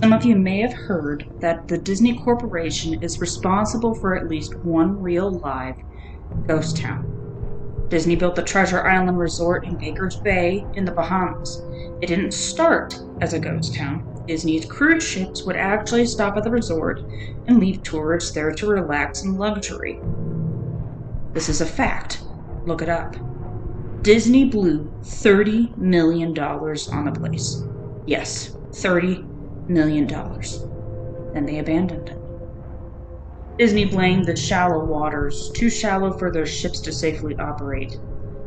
Some of you may have heard that the Disney Corporation is responsible for at least one real live ghost town. Disney built the Treasure Island Resort in Baker's Bay in the Bahamas. It didn't start as a ghost town. Disney's cruise ships would actually stop at the resort and leave tourists there to relax in luxury. This is a fact. Look it up. Disney blew $30 million on the place. Yes, $30 million. Then they abandoned it. Disney blamed the shallow waters, too shallow for their ships to safely operate.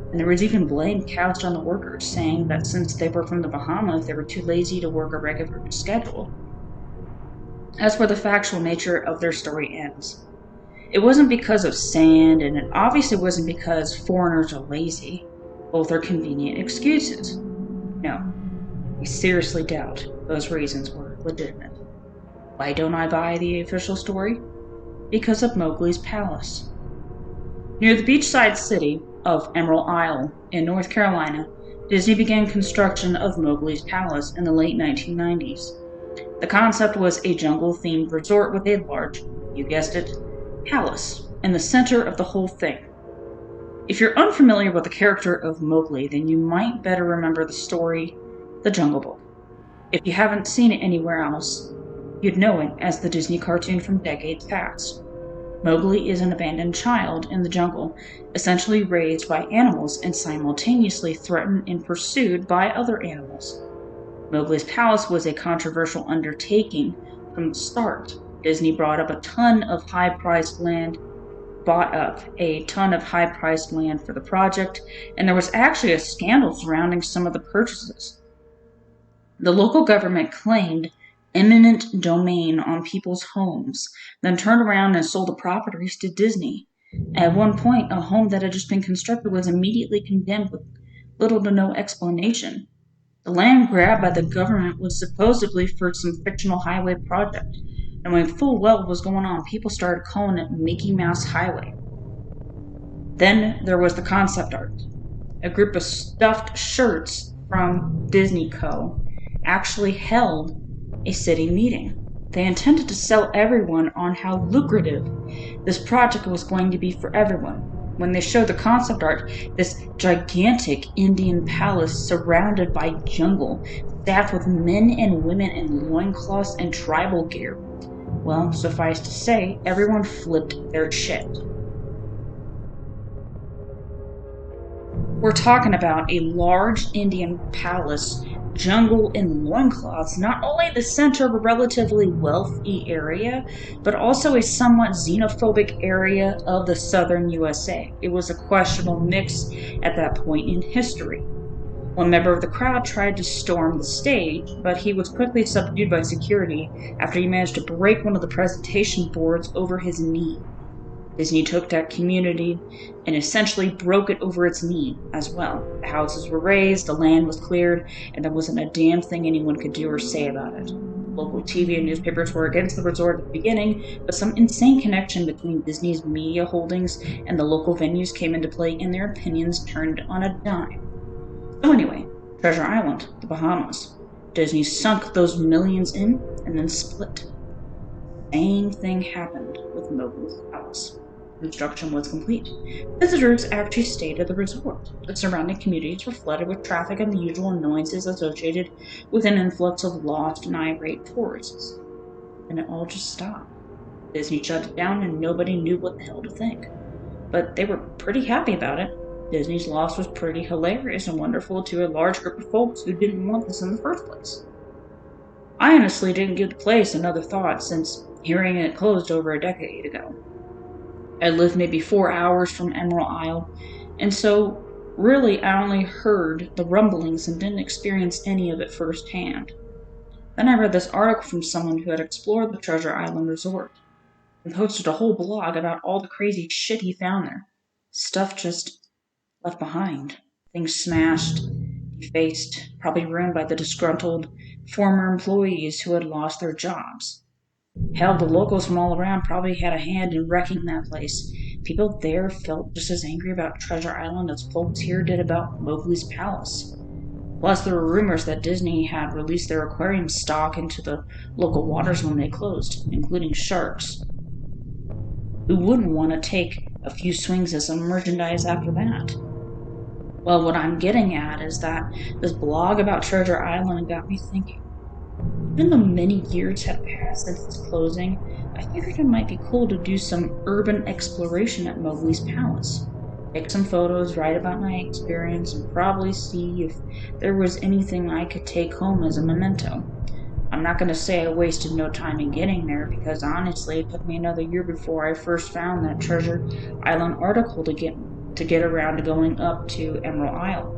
And there was even blame cast on the workers, saying that since they were from the Bahamas, they were too lazy to work a regular schedule. That's where the factual nature of their story ends. It wasn't because of sand, and it obviously wasn't because foreigners are lazy. Both are convenient excuses. No, I seriously doubt those reasons were legitimate. Why don't I buy the official story? Because of Mowgli's palace. Near the beachside city of Emerald Isle in North Carolina, Disney began construction of Mowgli's palace in the late 1990s. The concept was a jungle-themed resort with a large, you guessed it, palace in the center of the whole thing. If you're unfamiliar with the character of Mowgli, then you might better remember the story, The Jungle Book. If you haven't seen it anywhere else, you'd know it as the Disney cartoon from decades past. Mowgli is an abandoned child in the jungle, essentially raised by animals and simultaneously threatened and pursued by other animals. Mowgli's palace was a controversial undertaking from the start. Disney bought up a ton of high-priced land for the project, and there was actually a scandal surrounding some of the purchases. The local government claimed eminent domain on people's homes, then turned around and sold the properties to Disney. At one point, a home that had just been constructed was immediately condemned with little to no explanation. The land grabbed by the government was supposedly for some fictional highway project, and when full well what was going on, people started calling it Mickey Mouse Highway. Then there was the concept art. A group of stuffed shirts from Disney Co. actually held a city meeting. They intended to sell everyone on how lucrative this project was going to be for everyone. When they showed the concept art, this gigantic Indian palace surrounded by jungle, staffed with men and women in loincloths and tribal gear. Well, suffice to say, everyone flipped their shit. We're talking about a large Indian palace, jungle, and loincloths, not only the center of a relatively wealthy area, but also a somewhat xenophobic area of the southern USA. It was a questionable mix at that point in history. One member of the crowd tried to storm the stage, but he was quickly subdued by security after he managed to break one of the presentation boards over his knee. Disney took that community and essentially broke it over its knee as well. The houses were razed, the land was cleared, and there wasn't a damn thing anyone could do or say about it. Local TV and newspapers were against the resort at the beginning, but some insane connection between Disney's media holdings and the local venues came into play, and their opinions turned on a dime. So anyway, Treasure Island, the Bahamas. Disney sunk those millions in and then split. Same thing happened with Mowgli's palace. Construction was complete. Visitors actually stayed at the resort. The surrounding communities were flooded with traffic and the usual annoyances associated with an influx of lost and irate tourists. And it all just stopped. Disney shut it down and nobody knew what the hell to think. But they were pretty happy about it. Disney's loss was pretty hilarious and wonderful to a large group of folks who didn't want this in the first place. I honestly didn't give the place another thought since hearing it closed over a decade ago. I lived maybe 4 hours from Emerald Isle, and so really I only heard the rumblings and didn't experience any of it firsthand. Then I read this article from someone who had explored the Treasure Island Resort and posted a whole blog about all the crazy shit he found there. Stuff just left behind. Things smashed, defaced, probably ruined by the disgruntled former employees who had lost their jobs. Hell, the locals from all around probably had a hand in wrecking that place. People there felt just as angry about Treasure Island as folks here did about Mowgli's palace. Plus, there were rumors that Disney had released their aquarium stock into the local waters when they closed, including sharks. Who wouldn't want to take a few swings at some merchandise after that? Well, what I'm getting at is that this blog about Treasure Island got me thinking. Even though many years have passed since its closing, I figured it might be cool to do some urban exploration at Mowgli's Palace. Take some photos, write about my experience, and probably see if there was anything I could take home as a memento. I'm not going to say I wasted no time in getting there, because honestly, it took me another year before I first found that Treasure Island article to get around to going up to Emerald Isle.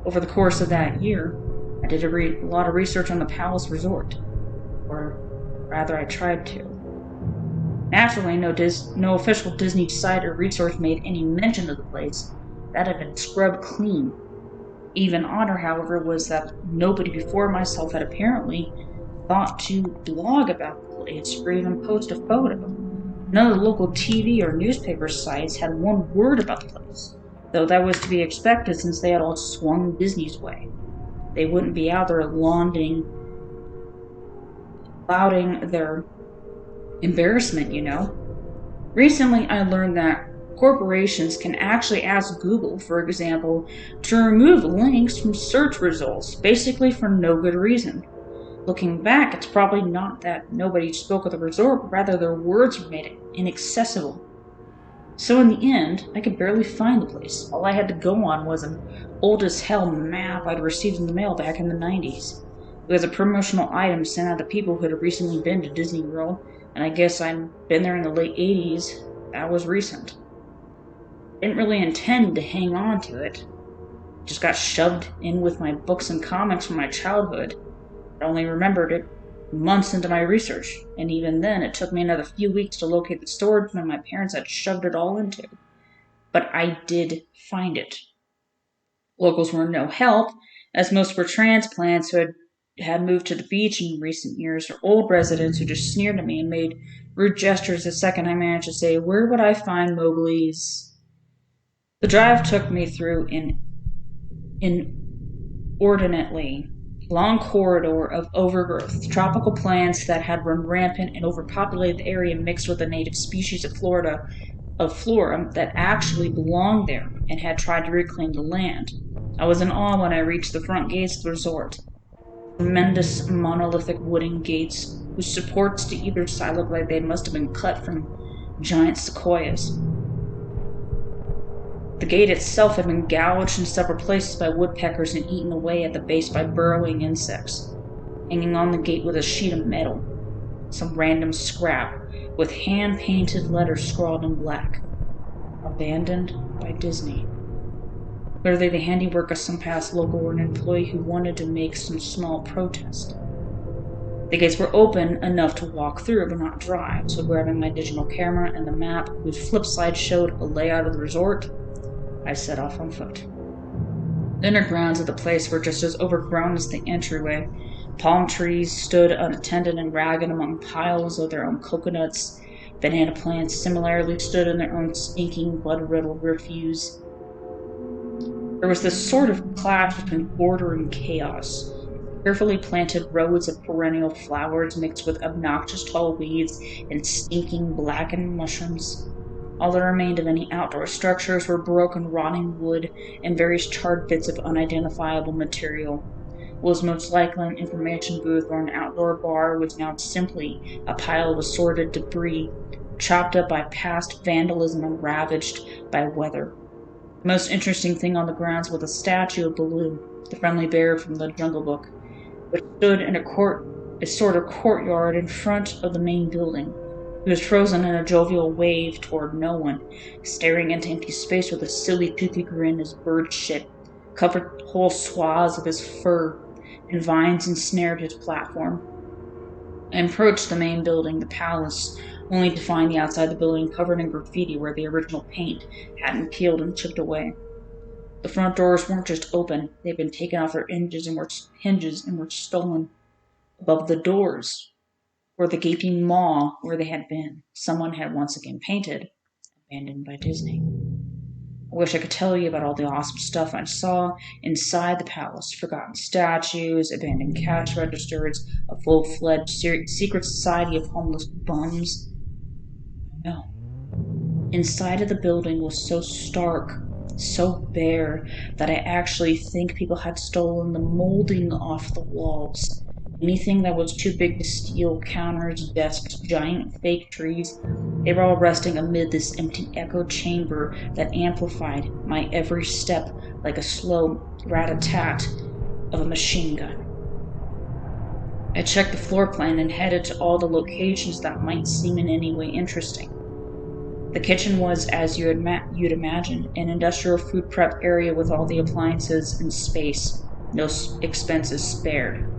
Over the course of that year, I did a lot of research on the Palace Resort, or rather, I tried to. Naturally, no official Disney site or resource made any mention of the place. That had been scrubbed clean. Even odder, however, was that nobody before myself had apparently thought to blog about the place or even post a photo. None of the local TV or newspaper sites had one word about the place, though that was to be expected since they had all swung Disney's way. They wouldn't be out there lauding their embarrassment, you know. Recently, I learned that corporations can actually ask Google, for example, to remove links from search results, basically for no good reason. Looking back, it's probably not that nobody spoke of the resort, but rather their words were made inaccessible. So in the end, I could barely find the place. All I had to go on was an old as hell map I'd received in the mail back in the 90s. It was a promotional item sent out to people who had recently been to Disney World, and I guess I'd been there in the late 80s. That was recent. I didn't really intend to hang on to it. It just got shoved in with my books and comics from my childhood. I only remembered it months into my research, and even then it took me another few weeks to locate the storage bin my parents had shoved it all into. But I did find it. Locals were no help, as most were transplants who had moved to the beach in recent years, or old residents who just sneered at me and made rude gestures the second I managed to say, "Where would I find Mowgli's?" The drive took me through an inordinately long corridor of overgrowth, tropical plants that had run rampant and overpopulated the area mixed with the native species of flora that actually belonged there and had tried to reclaim the land. I was in awe when I reached the front gates of the resort. Tremendous monolithic wooden gates whose supports to either side looked like they must have been cut from giant sequoias. The gate itself had been gouged in several places by woodpeckers and eaten away at the base by burrowing insects. Hanging on the gate was a sheet of metal, some random scrap, with hand-painted letters scrawled in black. Abandoned by Disney. Clearly the handiwork of some past local or an employee who wanted to make some small protest. The gates were open enough to walk through, but not drive, so grabbing my digital camera and the map, whose flip side showed a layout of the resort, I set off on foot. The inner grounds of the place were just as overgrown as the entryway. Palm trees stood unattended and ragged among piles of their own coconuts. Banana plants similarly stood in their own stinking, blood-riddled refuse. There was this sort of clash between order and chaos. Carefully planted rows of perennial flowers mixed with obnoxious tall weeds and stinking blackened mushrooms. All that remained of any outdoor structures were broken, rotting wood and various charred bits of unidentifiable material. What was most likely an information booth or an outdoor bar was now simply a pile of assorted debris, chopped up by past vandalism and ravaged by weather. The most interesting thing on the grounds was a statue of Baloo, the friendly bear from the Jungle Book, which stood in a sort of courtyard in front of the main building. He was frozen in a jovial wave toward no one, staring into empty space with a silly, toothy grin as bird shit covered whole swaths of his fur, and vines ensnared his platform. I approached the main building, the palace, only to find the outside of the building covered in graffiti where the original paint hadn't peeled and chipped away. The front doors weren't just open, they'd been taken off their hinges and were stolen. Above the doors were the gaping maw where they had been. Someone had once again painted, abandoned by Disney. I wish I could tell you about all the awesome stuff I saw inside the palace. Forgotten statues, abandoned cash registers, a full-fledged secret society of homeless bums. No. Inside of the building was so stark, so bare, that I actually think people had stolen the molding off the walls. Anything that was too big to steal, counters, desks, giant fake trees, they were all resting amid this empty echo chamber that amplified my every step like a slow rat-a-tat of a machine gun. I checked the floor plan and headed to all the locations that might seem in any way interesting. The kitchen was, as you'd imagine, an industrial food prep area with all the appliances and space, no expenses spared.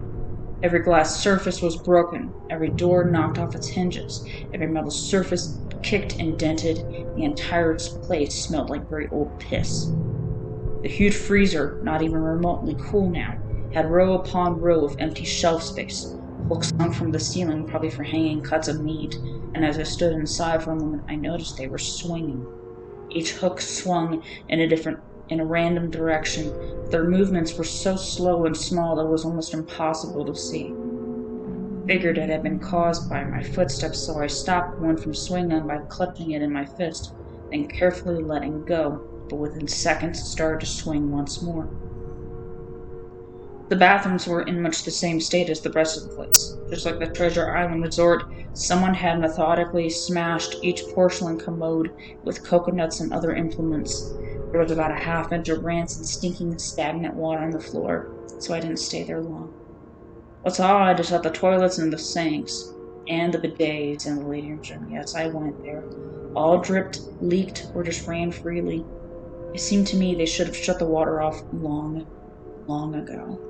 Every glass surface was broken, every door knocked off its hinges, every metal surface kicked and dented. The entire place smelled like very old piss. The huge freezer, not even remotely cool now, had row upon row of empty shelf space, hooks hung from the ceiling probably for hanging cuts of meat, and as I stood inside for a moment I noticed they were swinging. Each hook swung in a random direction. Their movements were so slow and small that it was almost impossible to see. Figured it had been caused by my footsteps, so I stopped one from swinging by clutching it in my fist, then carefully letting go, but within seconds it started to swing once more. The bathrooms were in much the same state as the rest of the place. Just like the Treasure Island Resort, someone had methodically smashed each porcelain commode with coconuts and other implements. There was about a half-inch of rancid, stinking, stagnant water on the floor, so I didn't stay there long. What's odd is that the toilets and the sinks, and the bidets in the ladies' room, yes, I went there, all dripped, leaked, or just ran freely. It seemed to me they should have shut the water off long, long ago.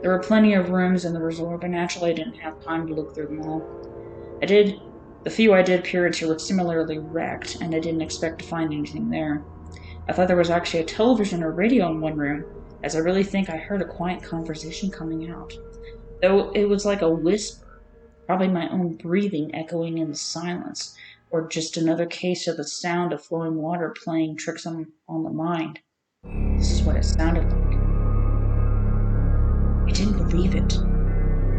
There were plenty of rooms in the resort, but naturally I didn't have time to look through them all. The few I did peer into were similarly wrecked, and I didn't expect to find anything there. I thought there was actually a television or radio in one room, as I really think I heard a quiet conversation coming out. Though it was like a whisper, probably my own breathing echoing in the silence, or just another case of the sound of flowing water playing tricks on the mind. This is what it sounded like. I didn't believe it.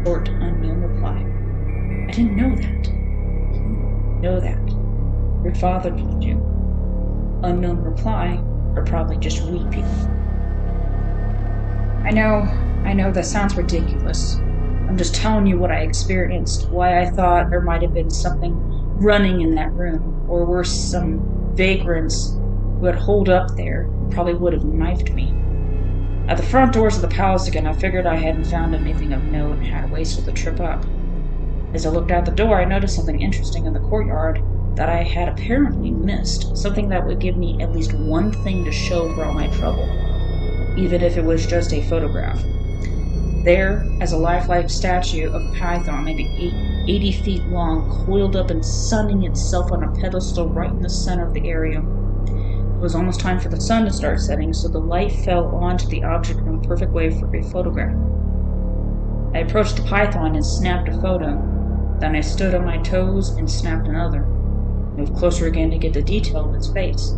Short, unknown reply. I didn't know that. Know that. Your father told you. Unknown reply, or probably just weak people. I know that sounds ridiculous. I'm just telling you what I experienced, why I thought there might have been something running in that room, or worse, some vagrants who had holed up there and probably would have knifed me. At the front doors of the palace again, I figured I hadn't found anything of note and had wasted the trip up. As I looked out the door, I noticed something interesting in the courtyard that I had apparently missed, something that would give me at least one thing to show for all my trouble, even if it was just a photograph. There, as a lifelike statue of a python, maybe 80 feet long, coiled up and sunning itself on a pedestal right in the center of the area. It was almost time for the sun to start setting, so the light fell onto the object in the perfect way for a photograph. I approached the python and snapped a photo. Then I stood on my toes and snapped another. Moved closer again to get the detail of its face.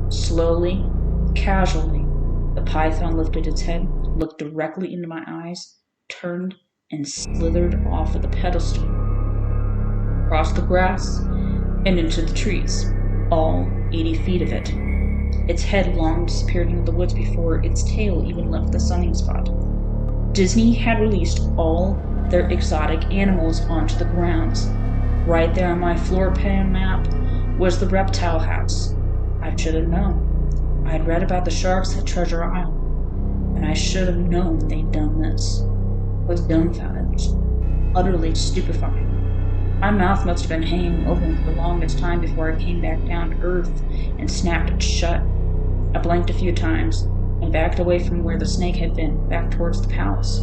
Slowly, casually, the python lifted its head, looked directly into my eyes, turned, and slithered off of the pedestal, across the grass, and into the trees, all 80 feet of it. Its head long disappeared into the woods before its tail even left the sunning spot. Disney had released all their exotic animals onto the grounds. Right there on my floor plan map was the reptile house. I should have known. I had read about the sharks at Treasure Island, and I should have known they'd done this. I was dumbfounded, utterly stupefied. My mouth must have been hanging open for the longest time before I came back down to earth and snapped it shut. I blinked a few times and backed away from where the snake had been, back towards the palace.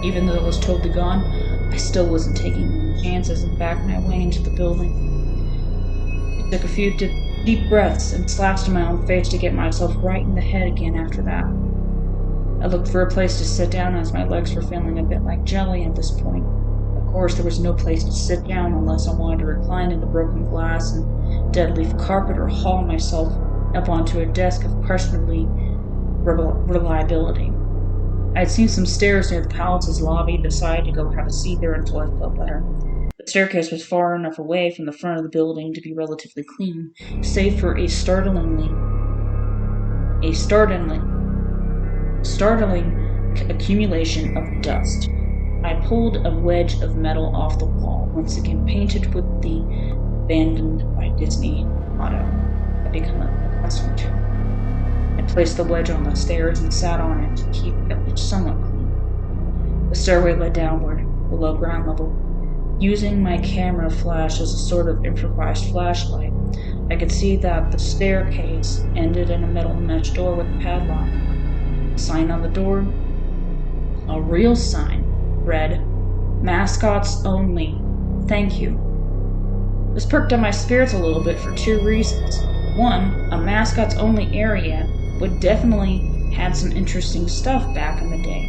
Even though it was totally gone, I still wasn't taking any chances and backed my way into the building. I took a few deep breaths and slaps to my own face to get myself right in the head again after that. I looked for a place to sit down as my legs were feeling a bit like jelly at this point. Of course, there was no place to sit down unless I wanted to recline in the broken glass and dead leaf carpet or haul myself up onto a desk of questionably reliability. I had seen some stairs near the palace's lobby and decided to go have a seat there until I felt better. The staircase was far enough away from the front of the building to be relatively clean, save for a startling accumulation of dust. I pulled a wedge of metal off the wall, once again painted with the abandoned by Disney motto I'd become accustomed to. I placed the wedge on the stairs and sat on it to keep it somewhat clean. The stairway led downward, below ground level. Using my camera flash as a sort of improvised flashlight, I could see that the staircase ended in a metal mesh door with a padlock. The sign on the door, a real sign, read, "Mascots only. Thank you." This perked up my spirits a little bit for two reasons. One, a mascots only area would definitely had some interesting stuff back in the day.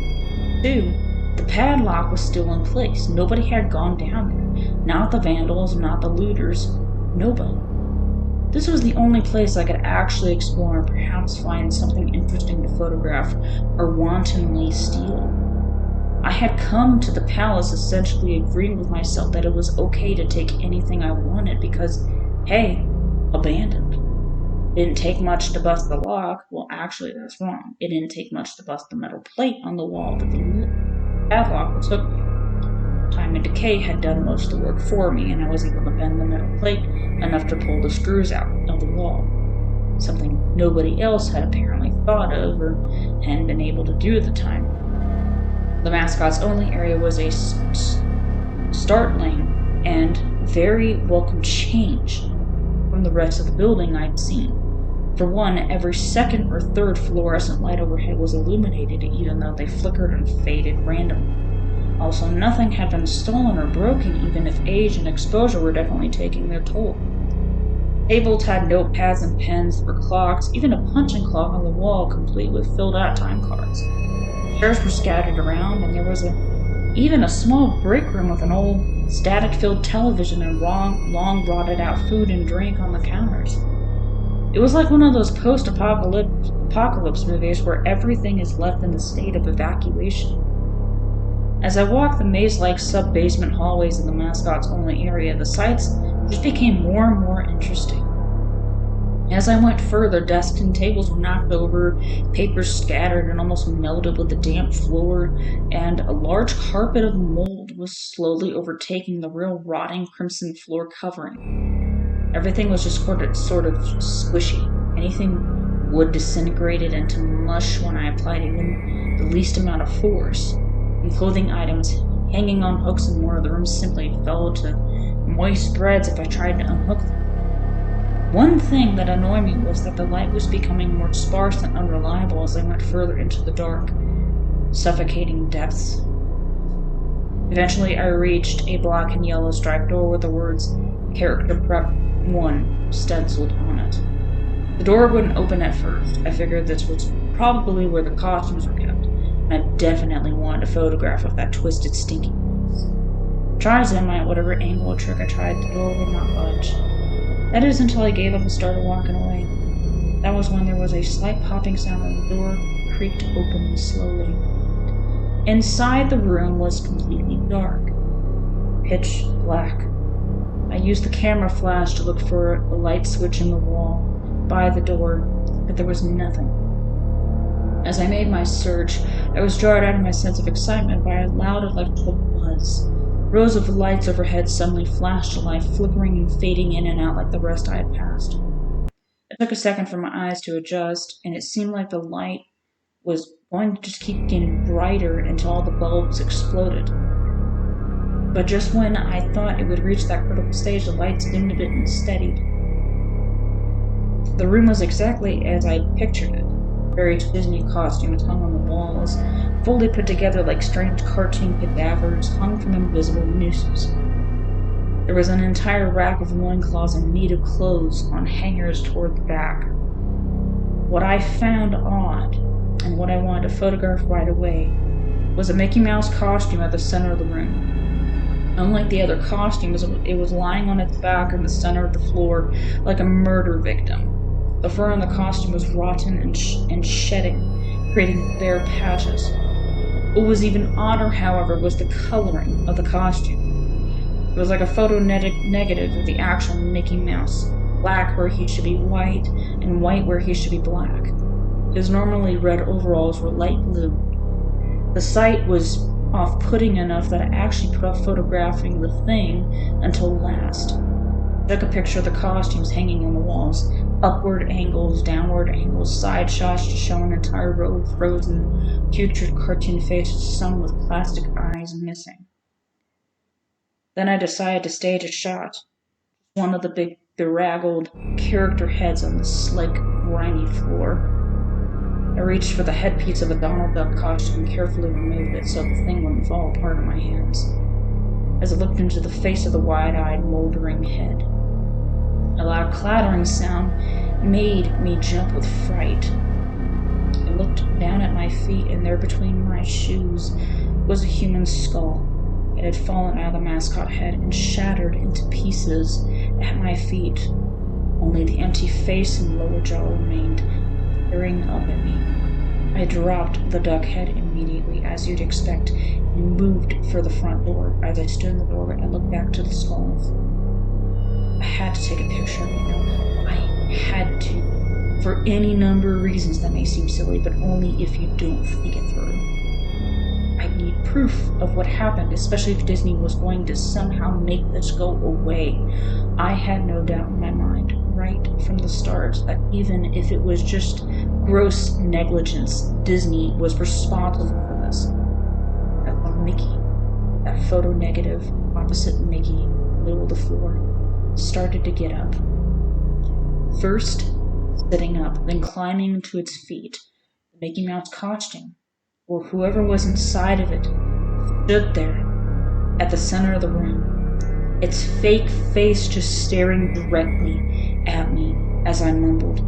Two, the padlock was still in place. Nobody had gone down there. Not the vandals, not the looters. Nobody. This was the only place I could actually explore and perhaps find something interesting to photograph or wantonly steal. I had come to the palace essentially agreeing with myself that it was okay to take anything I wanted because, hey, abandoned. It didn't take much to bust the lock. Well, actually, that's wrong. It didn't take much to bust the metal plate on the wall that the padlock was hooked to. Time and decay had done most of the work for me, and I was able to bend the metal plate enough to pull the screws out of the wall. Something nobody else had apparently thought of or hadn't been able to do at the time. The mascots only area was a startling and very welcome change from the rest of the building I'd seen. For one, every second or third fluorescent light overhead was illuminated, even though they flickered and faded randomly. Also, nothing had been stolen or broken, even if age and exposure were definitely taking their toll. Tables had notepads and pens for clocks, even a punching clock on the wall complete with filled-out time cards. Chairs were scattered around, and there was even a small break room with an old static-filled television and long rotted-out food and drink on the counters. It was like one of those post-apocalypse movies where everything is left in a state of evacuation. As I walked the maze-like sub-basement hallways in the mascots-only area, the sights just became more and more interesting. As I went further, desks and tables were knocked over, papers scattered and almost melted with the damp floor, and a large carpet of mold was slowly overtaking the real rotting crimson floor covering. Everything was just sort of squishy. Anything wood disintegrated into mush when I applied even the least amount of force. And clothing items hanging on hooks in one of the rooms simply fell to moist threads if I tried to unhook them. One thing that annoyed me was that the light was becoming more sparse and unreliable as I went further into the dark, suffocating depths. Eventually, I reached a black and yellow striped door with the words "Character Prep 1" stenciled on it. The door wouldn't open at first. I figured this was probably where the costumes were kept, and I definitely wanted a photograph of that twisted, stinky mess. Try as I might, whatever angle or trick I tried, the door would not budge. That is until I gave up and started walking away. That was when there was a slight popping sound and the door creaked open slowly. Inside the room was completely dark. Pitch black. I used the camera flash to look for a light switch in the wall by the door, but there was nothing. As I made my search, I was jarred out of my sense of excitement by a loud electrical buzz. Rows of lights overhead suddenly flashed to life, flickering and fading in and out like the rest I had passed. It took a second for my eyes to adjust, and it seemed like the light was going to just keep getting brighter until all the bulbs exploded. But just when I thought it would reach that critical stage, the lights dimmed a bit and steadied. The room was exactly as I pictured it. Various Disney costumes hung on the walls, fully put together like strange cartoon cadavers hung from invisible nooses. There was an entire rack of loincloths and needed clothes on hangers toward the back. What I found odd, and what I wanted to photograph right away, was a Mickey Mouse costume at the center of the room. Unlike the other costumes, it was lying on its back in the center of the floor like a murder victim. The fur on the costume was rotten and shedding, creating bare patches. What was even odder, however, was the coloring of the costume. It was like a photo negative of the actual Mickey Mouse, black where he should be white, and white where he should be black. His normally red overalls were light blue. The sight was off-putting enough that I actually put off photographing the thing until last. I took a picture of the costumes hanging on the walls, upward angles, downward angles, side shots to show an entire row of frozen, putrid cartoon faces, some with plastic eyes missing. Then I decided to stage a shot. One of the big, bedraggled character heads on the slick, grimy floor. I reached for the headpiece of a Donald Duck costume and carefully removed it so the thing wouldn't fall apart in my hands. As I looked into the face of the wide-eyed, moldering head, a loud clattering sound made me jump with fright. I looked down at my feet, and there between my shoes was a human skull. It had fallen out of the mascot head and shattered into pieces at my feet. Only the empty face and lower jaw remained, staring up at me. I dropped the duck head immediately, as you'd expect, and moved for the front door. As I stood in the doorway, I looked back to the skulls. I had to take a picture of it. I had to. For any number of reasons that may seem silly, but only if you don't think it through. I need proof of what happened, especially if Disney was going to somehow make this go away. I had no doubt in my mind, right from the start, that even if it was just gross negligence, Disney was responsible for this. That one Mickey, that photo negative opposite Mickey, middle of the floor, started to get up. First, sitting up, then climbing to its feet. The Mickey Mouse costume, or whoever was inside of it, stood there at the center of the room, its fake face just staring directly at me as I mumbled,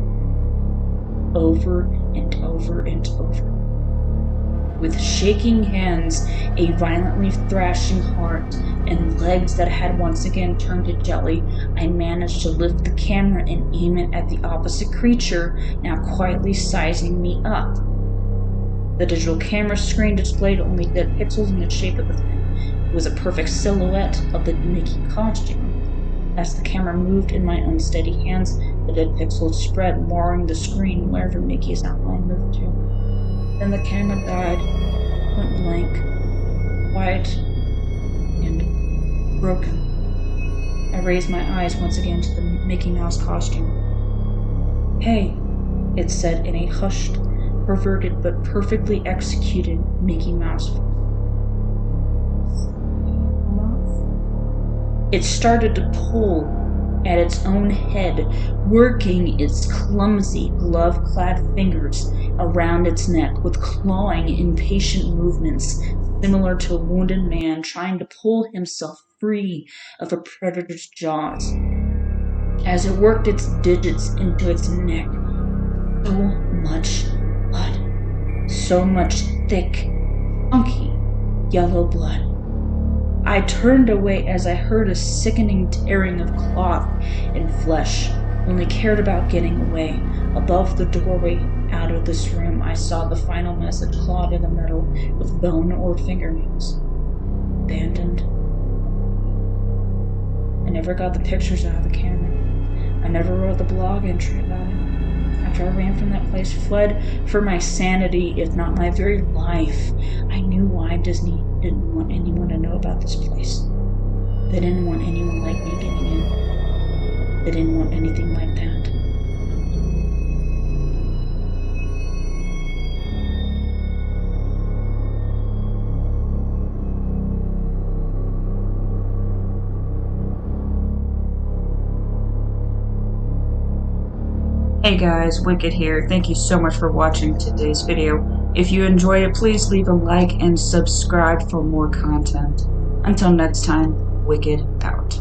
over and over and over. With shaking hands, a violently thrashing heart, and legs that had once again turned to jelly, I managed to lift the camera and aim it at the opposite creature, now quietly sizing me up. The digital camera screen displayed only dead pixels in the shape of the thing. It was a perfect silhouette of the Mickey costume. As the camera moved in my unsteady hands, the dead pixels spread, marring the screen wherever Mickey's outline moved to. Then the camera died, went blank, quiet, and broken. I raised my eyes once again to the Mickey Mouse costume. "Hey," it said in a hushed, perverted but perfectly executed Mickey Mouse voice. It started to pull at its own head, working its clumsy, glove-clad fingers around its neck with clawing, impatient movements similar to a wounded man trying to pull himself free of a predator's jaws. As it worked its digits into its neck, so much blood, so much thick, funky, yellow blood. I turned away as I heard a sickening tearing of cloth and flesh, only cared about getting away. Above the doorway out of this room, I saw the final message clawed in the metal with bone or fingernails. Abandoned. I never got the pictures out of the camera. I never wrote the blog entry about it. After I ran from that place, fled for my sanity, if not my very life, I knew why Disney didn't want anyone to know about this place. They didn't want anyone like me getting in. They didn't want anything like that. Hey guys, Wicked here. Thank you so much for watching today's video. If you enjoyed it, please leave a like and subscribe for more content. Until next time, Wicked out.